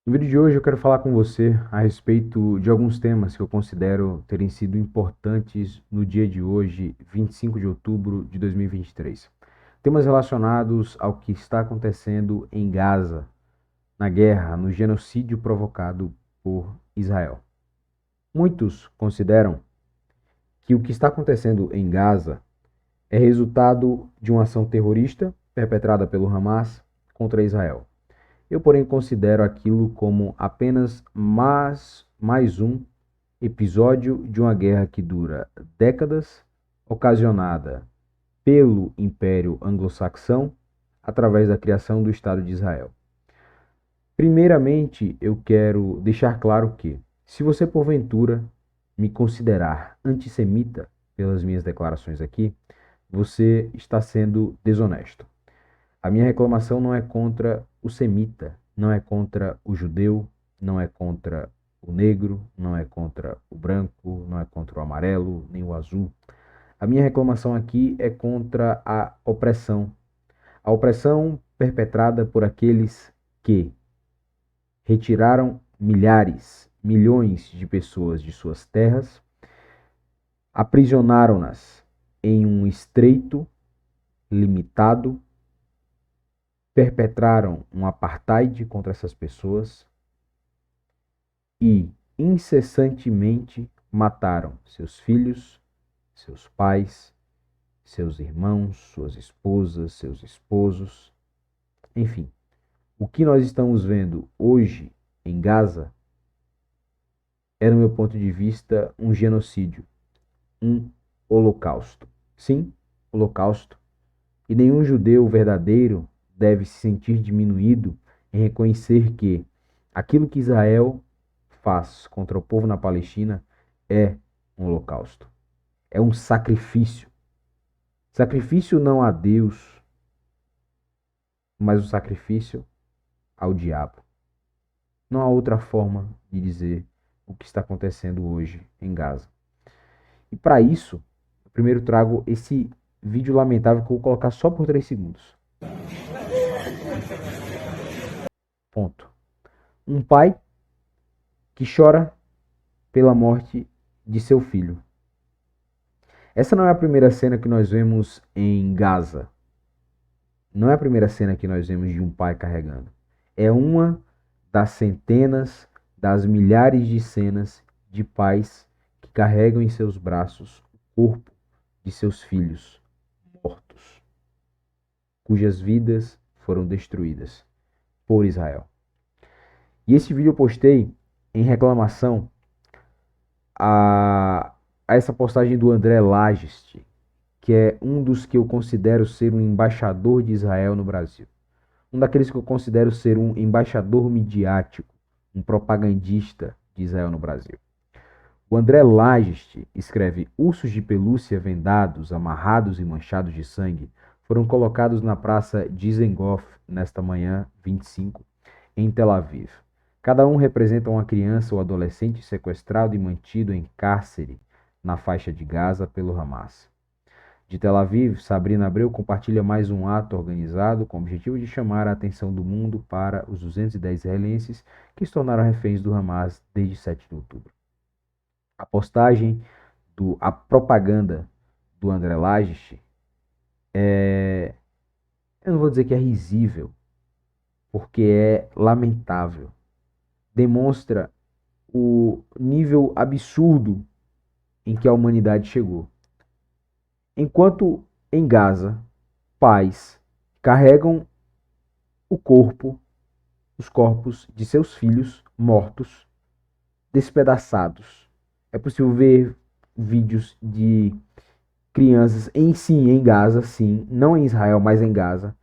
No vídeo de hoje eu quero falar com você a respeito de alguns temas que eu considero terem sido importantes no dia de hoje, 25 de outubro de 2023. Temas relacionados ao que está acontecendo em Gaza, na guerra, no genocídio provocado por Israel. Muitos consideram que o que está acontecendo em Gaza é resultado de uma ação terrorista perpetrada pelo Hamas contra Israel. Eu, porém, considero aquilo como apenas mais um episódio de uma guerra que dura décadas, ocasionada pelo Império Anglo-Saxão através da criação do Estado de Israel. Primeiramente, eu quero deixar claro que, se você porventura me considerar antissemita pelas minhas declarações aqui, você está sendo desonesto. A minha reclamação não é contra o semita, não é contra o judeu, não é contra o negro, não é contra o branco, não é contra o amarelo, nem o azul. A minha reclamação aqui é contra a opressão perpetrada por aqueles que retiraram milhares, milhões de pessoas de suas terras, aprisionaram-nas em um estreito limitado, perpetraram um apartheid contra essas pessoas e incessantemente mataram seus filhos, seus pais, seus irmãos, suas esposas, seus esposos, enfim. O que nós estamos vendo hoje em Gaza é, no meu ponto de vista, um genocídio, um holocausto. Sim, holocausto. E nenhum judeu verdadeiro deve se sentir diminuído em reconhecer que aquilo que Israel faz contra o povo na Palestina é um holocausto. É um sacrifício. Sacrifício não a Deus, mas o sacrifício ao diabo. Não há outra forma de dizer o que está acontecendo hoje em Gaza. E para isso, eu primeiro trago esse vídeo lamentável que eu vou colocar só por 3 segundos. Ponto. Um pai que chora pela morte de seu filho. Essa não é a primeira cena que nós vemos em Gaza. Não é a primeira cena que nós vemos de um pai carregando. É uma das centenas, das milhares de cenas de pais que carregam em seus braços o corpo de seus filhos mortos, cujas vidas foram destruídas por Israel. E esse vídeo eu postei em reclamação a essa postagem do André Lageste, que é um dos que eu considero ser um embaixador de Israel no Brasil. Um daqueles que eu considero ser um embaixador midiático, um propagandista de Israel no Brasil. O André Lageste escreve: ursos de pelúcia vendados, amarrados e manchados de sangue foram colocados na praça Dizengoff nesta manhã 25, em Tel Aviv. Cada um representa uma criança ou adolescente sequestrado e mantido em cárcere na faixa de Gaza pelo Hamas. De Tel Aviv, Sabrina Abreu compartilha mais um ato organizado com o objetivo de chamar a atenção do mundo para os 210 israelenses que se tornaram reféns do Hamas desde 7 de outubro. A postagem, a propaganda do André Lages é, eu não vou dizer que é risível, porque é lamentável. Demonstra o nível absurdo em que a humanidade chegou. Enquanto em Gaza, pais carregam o corpo, os corpos de seus filhos mortos, despedaçados. É possível ver vídeos de crianças em Gaza, sim, não em Israel, mas em Gaza,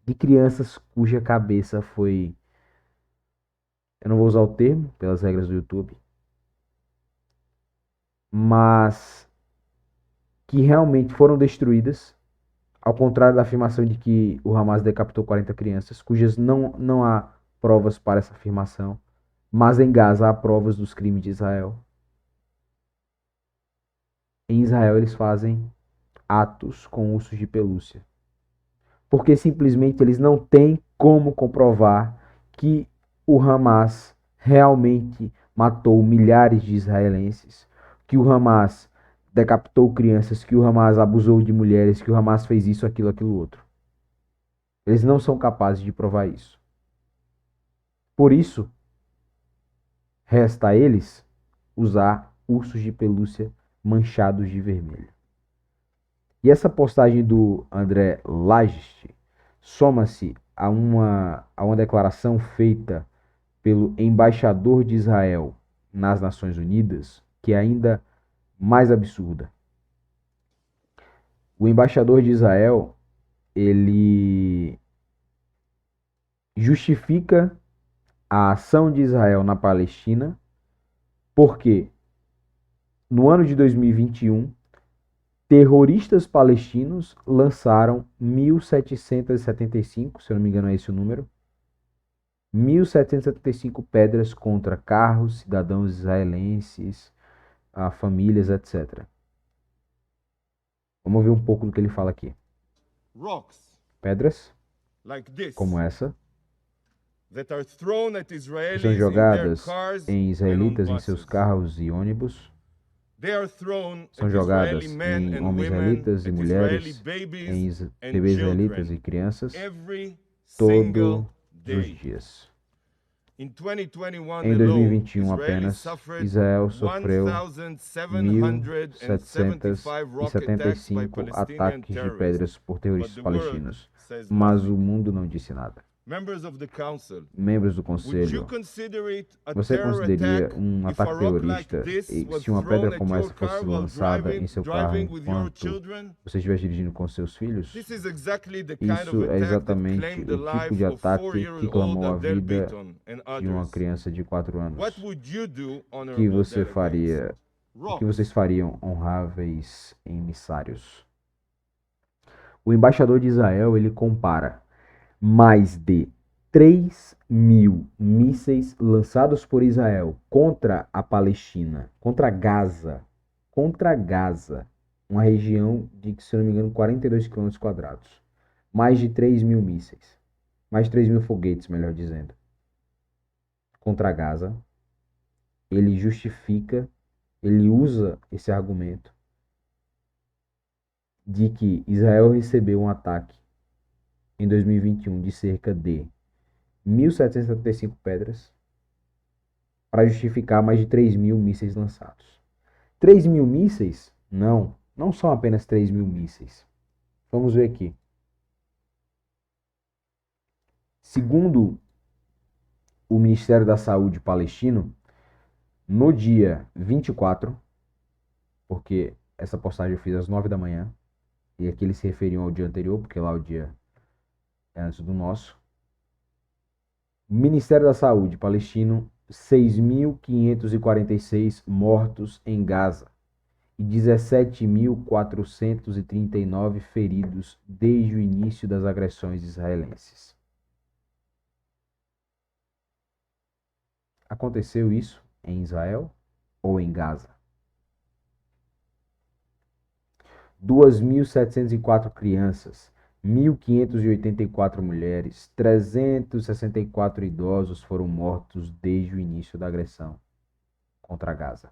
de crianças cuja cabeça foi, eu não vou usar o termo pelas regras do YouTube, mas que realmente foram destruídas, ao contrário da afirmação de que o Hamas decapitou 40 crianças, cujas não há provas para essa afirmação, mas em Gaza há provas dos crimes de Israel. Em Israel eles fazem atos com ursos de pelúcia, porque simplesmente eles não têm como comprovar que o Hamas realmente matou milhares de israelenses, que o Hamas decapitou crianças, que o Hamas abusou de mulheres, que o Hamas fez isso, aquilo, aquilo outro. Eles não são capazes de provar isso. Por isso, resta a eles usar ursos de pelúcia manchados de vermelho. E essa postagem do André Lagist soma-se a uma declaração feita pelo embaixador de Israel nas Nações Unidas, que é ainda mais absurda. O embaixador de Israel, ele justifica a ação de Israel na Palestina, porque no ano de 2021, terroristas palestinos lançaram 1.775, se eu não me engano é esse o número, 1.775 pedras contra carros, cidadãos israelenses, famílias, etc. Vamos ver um pouco do que ele fala aqui. Pedras, como essa, que são jogadas em israelitas em seus carros e ônibus. São jogadas em homens israelitas e mulheres, em bebês israelitas e crianças, todos os dias. Em 2021 apenas, Israel sofreu 1.775 ataques de pedras por terroristas palestinos, mas o mundo não disse nada. Membros do Conselho, você consideraria um ataque terrorista se uma pedra como essa fosse lançada em seu carro enquanto você estivesse dirigindo com seus filhos? Isso é exatamente o tipo de ataque que clamou a vida de uma criança de 4 anos. Que você faria? O que vocês fariam, honráveis emissários? O embaixador de Israel, ele compara mais de 3.000 mísseis lançados por Israel contra a Palestina, contra Gaza, uma região de, se eu não me engano, 42 km². Mais de 3.000 mísseis, mais de 3.000 foguetes, melhor dizendo, contra Gaza. Ele justifica, ele usa esse argumento de que Israel recebeu um ataque em 2021 de cerca de 1.775 pedras para justificar mais de 3.000 mísseis lançados. 3.000 mísseis? Não são apenas 3.000 mísseis. Vamos ver aqui. Segundo o Ministério da Saúde palestino, no dia 24, porque essa postagem eu fiz às 9 da manhã, e aqui eles se referiam ao dia anterior, porque lá o dia é antes do nosso. Ministério da Saúde palestino, 6.546 mortos em Gaza e 17.439 feridos desde o início das agressões israelenses. Aconteceu isso em Israel ou em Gaza? 2.704 crianças, 1.584 mulheres, 364 idosos foram mortos desde o início da agressão contra Gaza.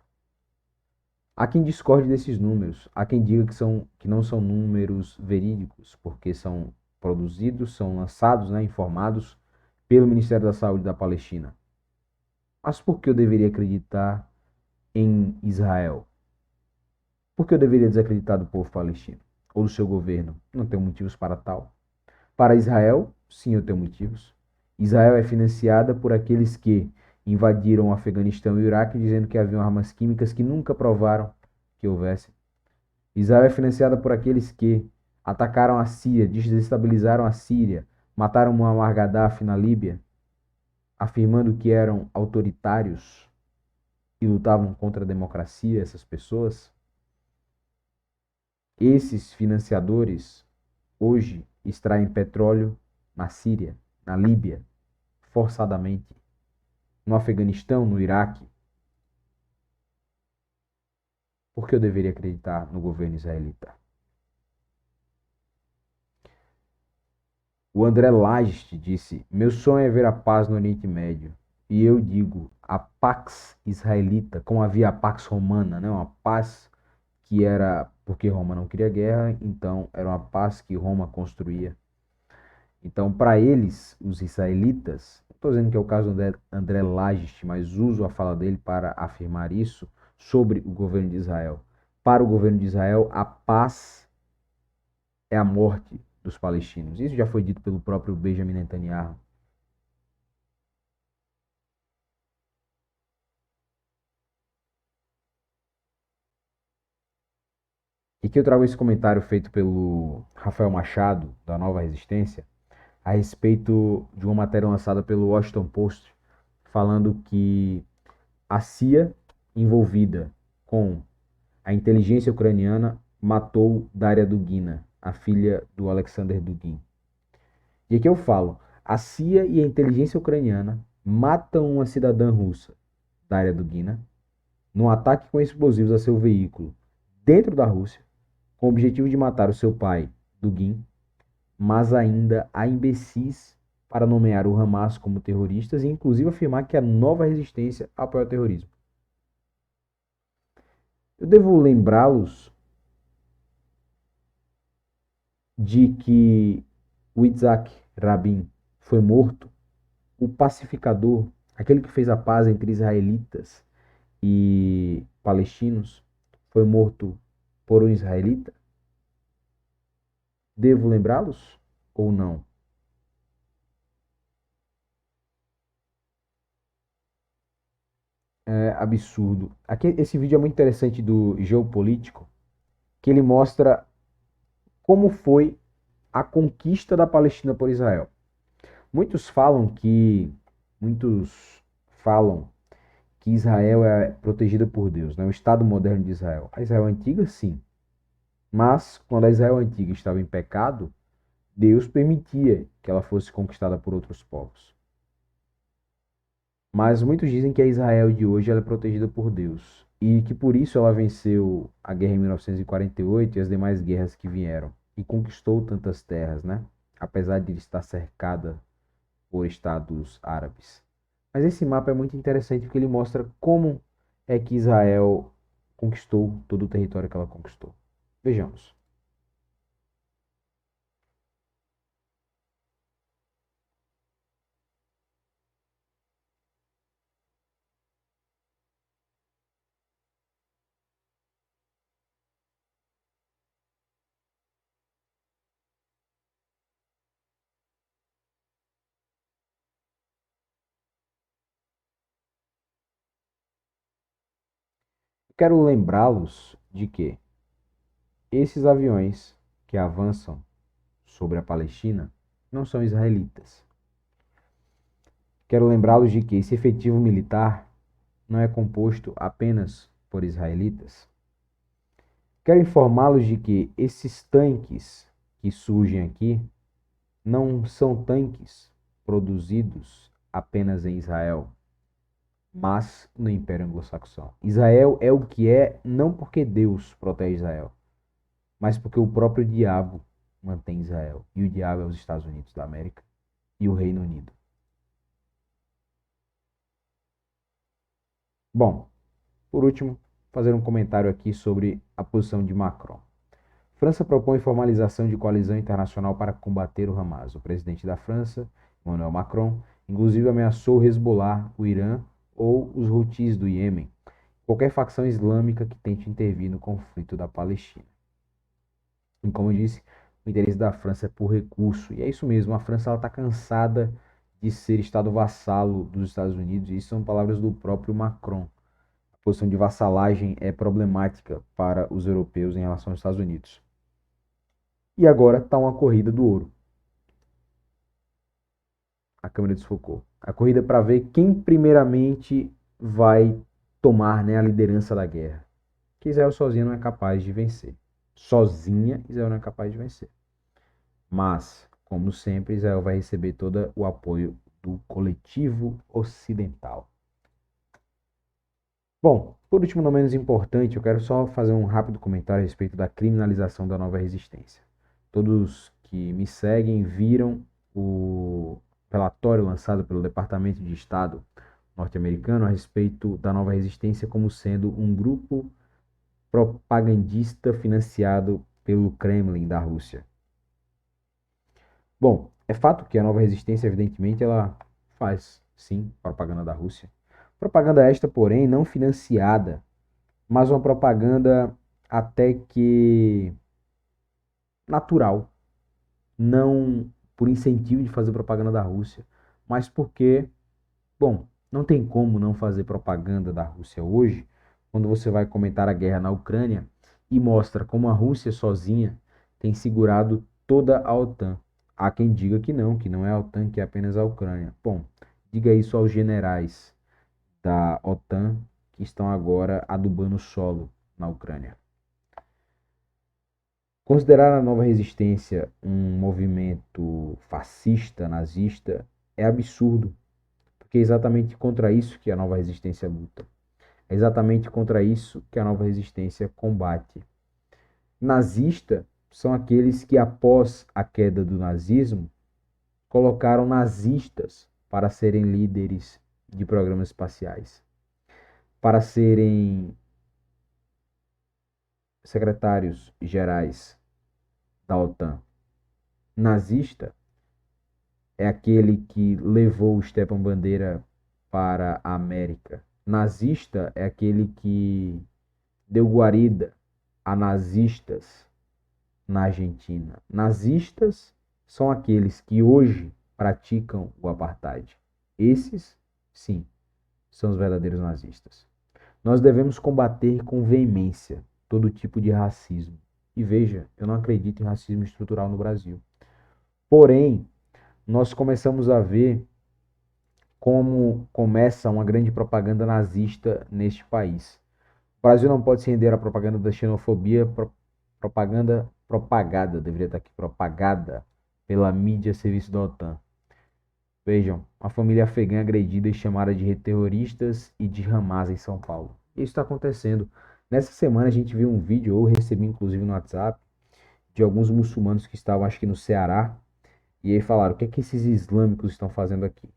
Há quem discorde desses números, há quem diga que não são números verídicos, porque são produzidos, são lançados, informados pelo Ministério da Saúde da Palestina. Mas por que eu deveria acreditar em Israel? Por que eu deveria desacreditar do povo palestino? Ou do seu governo? Não tenho motivos para tal. Para Israel, sim, eu tenho motivos. Israel é financiada por aqueles que invadiram o Afeganistão e o Iraque dizendo que haviam armas químicas que nunca provaram que houvesse. Israel é financiada por aqueles que atacaram a Síria, desestabilizaram a Síria, mataram Muammar Gaddafi na Líbia, afirmando que eram autoritários e lutavam contra a democracia, essas pessoas. Esses financiadores hoje extraem petróleo na Síria, na Líbia, forçadamente, no Afeganistão, no Iraque. Por que eu deveria acreditar no governo israelita? O André Lagist disse: meu sonho é ver a paz no Oriente Médio. e eu digo a Pax Israelita, como havia a Pax Romana, né? Uma paz que era porque Roma não queria guerra, então era uma paz que Roma construía. Então, para eles, os israelitas, não estou dizendo que é o caso do André Lagist, mas uso a fala dele para afirmar isso sobre o governo de Israel. Para o governo de Israel, a paz é a morte dos palestinos. Isso já foi dito pelo próprio Benjamin Netanyahu. E que eu trago esse comentário feito pelo Rafael Machado, da Nova Resistência, a respeito de uma matéria lançada pelo Washington Post, falando que a CIA, envolvida com a inteligência ucraniana, matou Daria Dugina, a filha do Alexander Dugin. E aqui eu falo, a CIA e a inteligência ucraniana matam uma cidadã russa, Daria Dugina, num ataque com explosivos a seu veículo dentro da Rússia, com o objetivo de matar o seu pai, Dugin, mas ainda há imbecis para nomear o Hamas como terroristas e inclusive afirmar que a nova resistência apoia o terrorismo. Eu devo lembrá-los de que o Yitzhak Rabin foi morto, o pacificador, aquele que fez a paz entre israelitas e palestinos, foi morto por um israelita? Devo lembrá-los ou não? É absurdo. Aqui, esse vídeo é muito interessante do Geopolítico, que ele mostra como foi a conquista da Palestina por Israel. Muitos falam que muitos falam que Israel é protegida por Deus, né? O Estado moderno de Israel. A Israel antiga, sim. Mas quando a Israel antiga estava em pecado, Deus permitia que ela fosse conquistada por outros povos. Mas muitos dizem que a Israel de hoje ela é protegida por Deus e que por isso ela venceu a guerra em 1948 e as demais guerras que vieram e conquistou tantas terras, né? Apesar de estar cercada por estados árabes. Mas esse mapa é muito interessante porque ele mostra como é que Israel conquistou todo o território que ela conquistou. Vejamos. Quero lembrá-los de que esses aviões que avançam sobre a Palestina não são israelitas. Quero lembrá-los de que esse efetivo militar não é composto apenas por israelitas. Quero informá-los de que esses tanques que surgem aqui não são tanques produzidos apenas em Israel, mas no Império Anglo-Saxão. Israel é o que é não porque Deus protege Israel, mas porque o próprio diabo mantém Israel. E o diabo é os Estados Unidos da América e o Reino Unido. Bom, por último, fazer um comentário aqui sobre a posição de Macron. França propõe formalização de coalizão internacional para combater o Hamas. O presidente da França, Emmanuel Macron, inclusive ameaçou o Hezbollah, o Irã ou os Houthis do Iêmen, qualquer facção islâmica que tente intervir no conflito da Palestina. E como eu disse, o interesse da França é por recurso. E é isso mesmo, a França está cansada de ser Estado vassalo dos Estados Unidos, e isso são palavras do próprio Macron. A posição de vassalagem é problemática para os europeus em relação aos Estados Unidos. E agora está uma corrida do ouro. A câmera desfocou. A corrida para ver quem primeiramente vai tomar, né, a liderança da guerra. Que Israel sozinha não é capaz de vencer. Sozinha, Israel não é capaz de vencer. Mas, como sempre, Israel vai receber todo o apoio do coletivo ocidental. Bom, por último, não menos importante, eu quero só fazer um rápido comentário a respeito da criminalização da nova resistência. Todos que me seguem viram o relatório lançado pelo Departamento de Estado norte-americano a respeito da Nova Resistência como sendo um grupo propagandista financiado pelo Kremlin da Rússia. Bom, é fato que a Nova Resistência, evidentemente, ela faz, sim, propaganda da Rússia. Propaganda esta, porém, não financiada, mas uma propaganda até que natural, não por incentivo de fazer propaganda da Rússia, mas porque, bom, não tem como não fazer propaganda da Rússia hoje, quando você vai comentar a guerra na Ucrânia e mostra como a Rússia sozinha tem segurado toda a OTAN. Há quem diga que não é a OTAN, que é apenas a Ucrânia. Bom, diga isso aos generais da OTAN que estão agora adubando o solo na Ucrânia. Considerar a Nova Resistência um movimento fascista, nazista, é absurdo, porque é exatamente contra isso que a Nova Resistência luta. É exatamente contra isso que a Nova Resistência combate. Nazista são aqueles que, após a queda do nazismo, colocaram nazistas para serem líderes de programas espaciais, para serem secretários gerais da OTAN. Nazista é aquele que levou o Stepan Bandeira para a América. Nazista é aquele que deu guarida a nazistas na Argentina. Nazistas são aqueles que hoje praticam o apartheid. Esses, sim, são os verdadeiros nazistas. Nós devemos combater com veemência todo tipo de racismo. E veja, eu não acredito em racismo estrutural no Brasil. Porém, nós começamos a ver como começa uma grande propaganda nazista neste país. O Brasil não pode se render à propaganda da xenofobia, propaganda propagada, deveria estar aqui, propagada pela mídia a serviço da OTAN. Vejam, uma família afegã agredida e chamada de terroristas e de Hamas em São Paulo. Isso está acontecendo. Nessa semana a gente viu um vídeo, eu recebi inclusive no WhatsApp, de alguns muçulmanos que estavam, acho que no Ceará, e aí falaram, o que é que esses islâmicos estão fazendo aqui?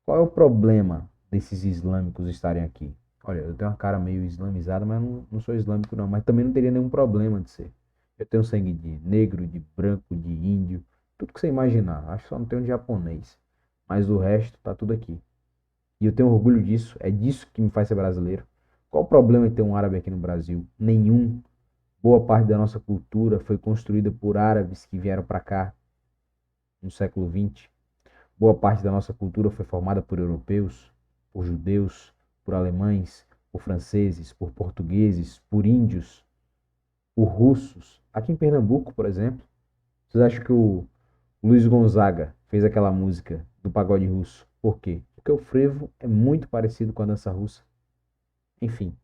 Qual é o problema desses islâmicos estarem aqui? Olha, eu tenho uma cara meio islamizada, mas não sou islâmico não, mas também não teria nenhum problema de ser. Eu tenho sangue de negro, de branco, de índio, tudo que você imaginar. Acho que só não tenho de japonês, mas o resto tá tudo aqui. E eu tenho orgulho disso, é disso que me faz ser brasileiro. Qual o problema em ter um árabe aqui no Brasil? Nenhum. Boa parte da nossa cultura foi construída por árabes que vieram para cá no século XX. Boa parte da nossa cultura foi formada por europeus, por judeus, por alemães, por franceses, por portugueses, por índios, por russos. Aqui em Pernambuco, por exemplo, vocês acham que o Luiz Gonzaga fez aquela música do pagode russo? Por quê? Porque o frevo é muito parecido com a dança russa. Enfim,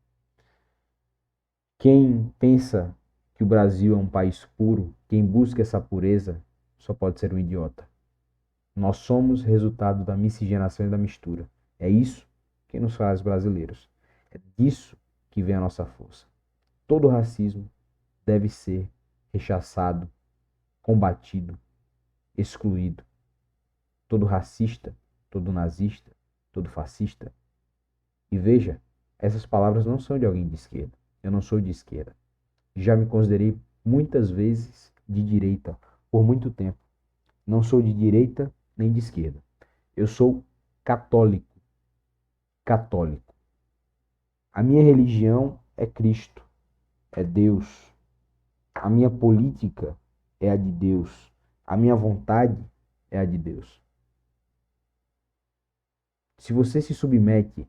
quem pensa que o Brasil é um país puro, quem busca essa pureza, só pode ser um idiota. Nós somos resultado da miscigenação e da mistura. É isso que nos faz brasileiros. É disso que vem a nossa força. Todo racismo deve ser rechaçado, combatido, excluído. Todo racista, todo nazista, todo fascista. E veja, essas palavras não são de alguém de esquerda. Eu não sou de esquerda. Já me considerei muitas vezes de direita por muito tempo. Não sou de direita nem de esquerda. Eu sou católico. Católico. A minha religião é Cristo, é Deus. A minha política é a de Deus. A minha vontade é a de Deus. Se você se submete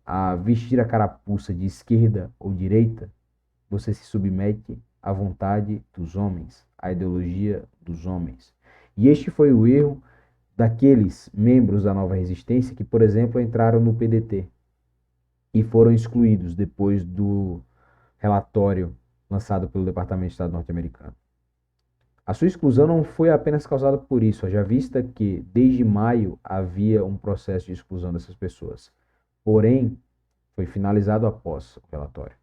a vestir a carapuça de esquerda ou direita, você se submete à vontade dos homens, à ideologia dos homens. E este foi o erro daqueles membros da Nova Resistência que, por exemplo, entraram no PDT e foram excluídos depois do relatório lançado pelo Departamento de Estado norte-americano. A sua exclusão não foi apenas causada por isso, já vista que desde maio havia um processo de exclusão dessas pessoas. Porém, foi finalizado após o relatório.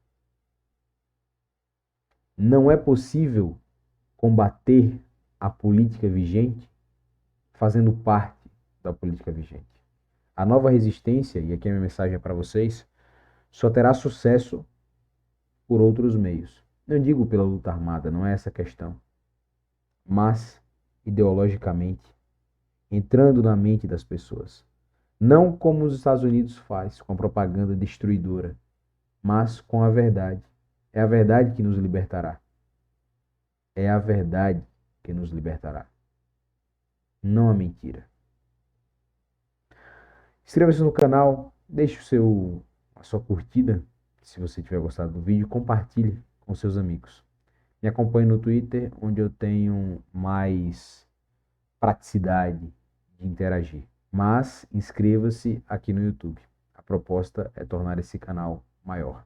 Não é possível combater a política vigente fazendo parte da política vigente. A nova resistência, e aqui a minha mensagem é para vocês, só terá sucesso por outros meios. Não digo pela luta armada, não é essa a questão, mas ideologicamente, entrando na mente das pessoas. Não como os Estados Unidos faz, com a propaganda destruidora, mas com a verdade. É a verdade que nos libertará. É a verdade que nos libertará, não a mentira. Inscreva-se no canal, deixe a sua curtida, se você tiver gostado do vídeo, compartilhe com seus amigos. Me acompanhe no Twitter, onde eu tenho mais praticidade de interagir. Mas inscreva-se aqui no YouTube. A proposta é tornar esse canal maior.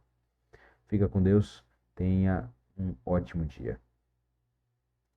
Fica com Deus, tenha um ótimo dia.